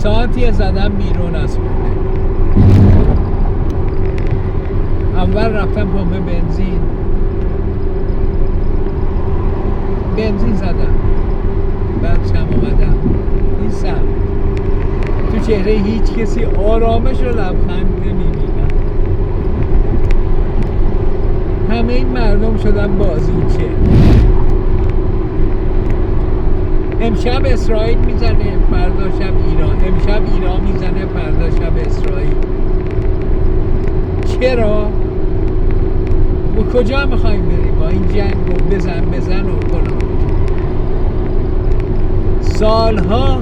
ساعتی زدم بیرون از خونه. اول رفتم پمپ بنزین زدم، بعد شم اومدم نیستم. تو چهره هیچ کسی آرامش و لبخند نمیبینم. همه این مردم شدن بازیچه. امشب اسرائیل میزنه، فردا شب ایران. امشب ایران میزنه، فردا شب اسرائیل. چرا؟ و کجا میخوایم بریم با این جنگ و بزن و کنم؟ سالها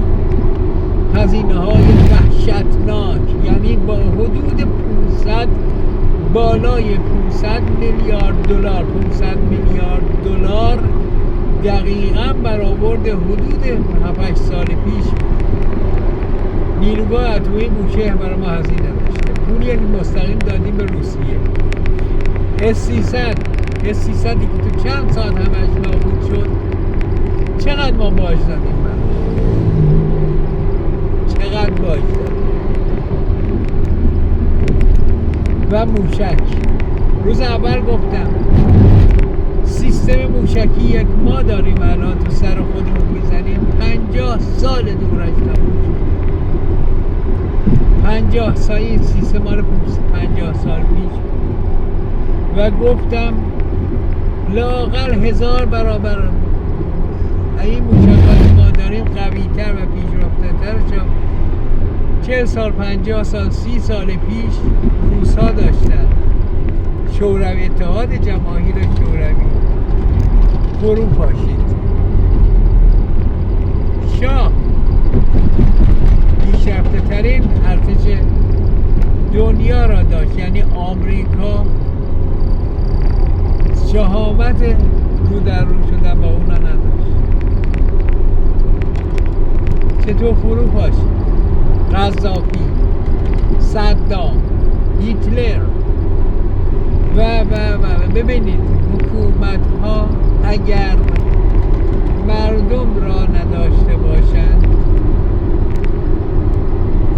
هزینه های وحشتناک، یعنی با حدود 500 بالای 500 میلیارد دلار 500 میلیارد دلار دقیقاً برآورد حدود 7-8 سال پیش نیروگاه اتمی بوشهر برای ما هزینه داشته. پولی که مستقیم دادیم به روسیه. S-300 که تو چند ساعت همش نابود شد، چقدر ما باج دادیم؟ چقدر باج دادیم؟ و موشک، روز اول گفتم سیستم موشکی یک ما داریم الان تو سر خودمون میزنیم، 50 سال دورش نبود. 50 سال سیستم مال 50 سال پیش. و گفتم لااقل 1000 برابر این موشکات ما داریم قوی‌تر و پیشرفته‌تر شد. 40 سال 50 سال 30 سال پیش روس‌ها داشتن. شوروی، اتحاد جماهیر شوروی فرو پاشید. شاه پیشرفته ترین ارتش دنیا را داشت، یعنی آمریکا شهامت رو در رو شدن با اونا نداشت. چطور فرو پاشید؟ قذافی، صدام، هیتلر و ببینید حکومت ها اگر مردم را نداشته باشند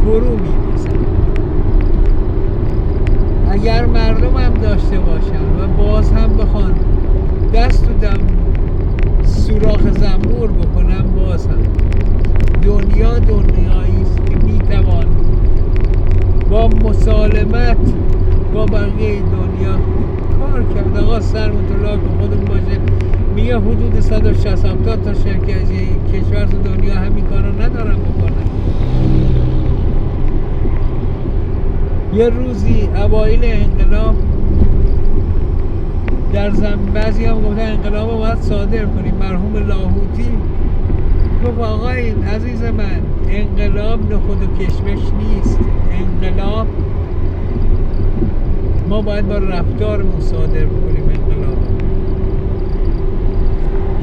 فرو می‌ریزند. اگر مردم هم داشته باشند و باز هم بخوان دست و دم سوراخ زنبور بکنن، باز هم دنیا دنیایی است که میتوان با مسالمت با بقیه دنیا کار کرد. آقا سرمطلع که خودمون باشه، میگه حدود 160 تا شرکت کشور تو دنیا همین کارو ندارن بکنن. یه روزی اوایل انقلاب در بعضی هم گفتن انقلاب رو باید صادر کنیم. مرحوم لاهوتی گفت آقای عزیز من، انقلاب نخود و کشمش نیست. انقلاب ما باید با رفتارمون صادر بکنیم. انقلاب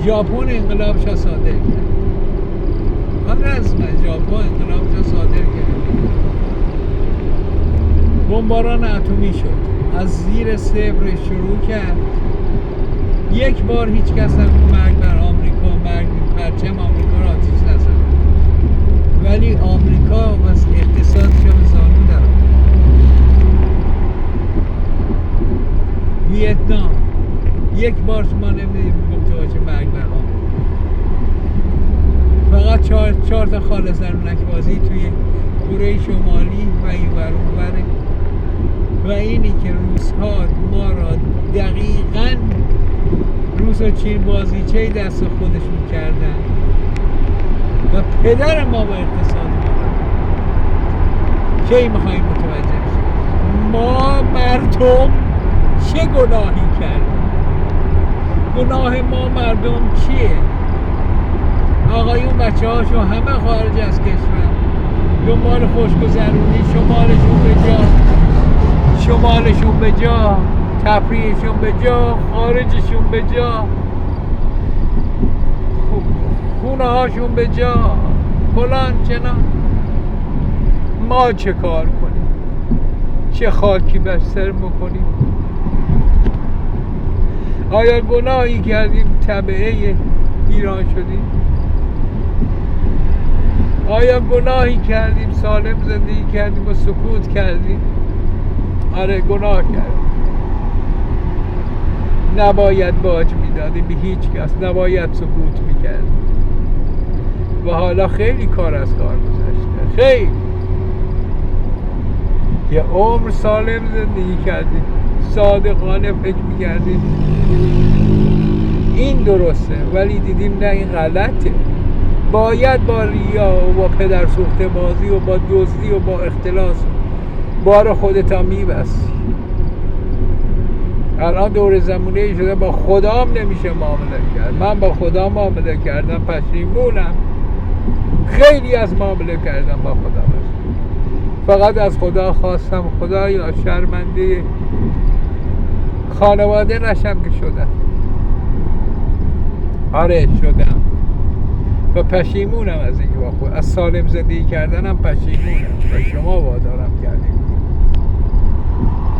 ژاپن انقلابش رو صادر کرد. رسما ژاپن انقلابش رو صادر کرد. بمباران اتمی شد. از زیر صفر شروع کرد. یک بار هیچ کس هم مرگ بر آمریکا، پرچم آمریکا را آتیش نزد. ولی آمریکا بس اقتصادش رو به زانو در آورد. ویتنام یک بار شما نمیدید گفته باشه مرگ بر آمریکا. فقط 4 تا خال زرونک بازی توی کره شمالی و این ور اون وره. و اینی که روس‌ها ما را دقیقاً روس و چین بازیچه دست خودشون کردن و پدر ما با اقتصاد کی میخواییم متوجه بشیم ما مردم چه گناهی کردیم؟ گناه ما مردم چیه؟ آقایون بچه هاشو همه خارج از کشور دنبال خوشگذرونی، شمالشون به جا، تفریحشون به جا، خارجشون به جا، خونه هاشون به جا، فلان چنان. ما چه کار کنیم؟ چه خاکی بر سر بکنیم؟ آیا گناهی کردیم تبعه ایران شدیم؟ آیا گناهی کردیم سالم زندگی کردیم و سکوت کردیم؟ آره گناه کردیم. نباید باج میدادیم به هیچ کس، نباید سکوت میکردیم و حالا خیلی کار از کار گذشته، خیلی یه عمر سالم زندگی کردیم، صادقانه فکر میکردیم این درسته، ولی دیدیم نه این غلطه. باید با ریا و با پدر سوخته بازی و با دزدی و با اختلاس بار خودتا میبستی. الان دور زمونه شده با خدام نمیشه معامله کرد. من با خدا معامله کردم، پشیمونم. خیلی از معامله کردم با خدا، فقط از خدا خواستم خدایا شرمنده خانواده نشم که شدم. آره شدم و پشیمونم از اینکه با خود از سالم زندگی کردنم پشیمونم و شما وادارم کردم.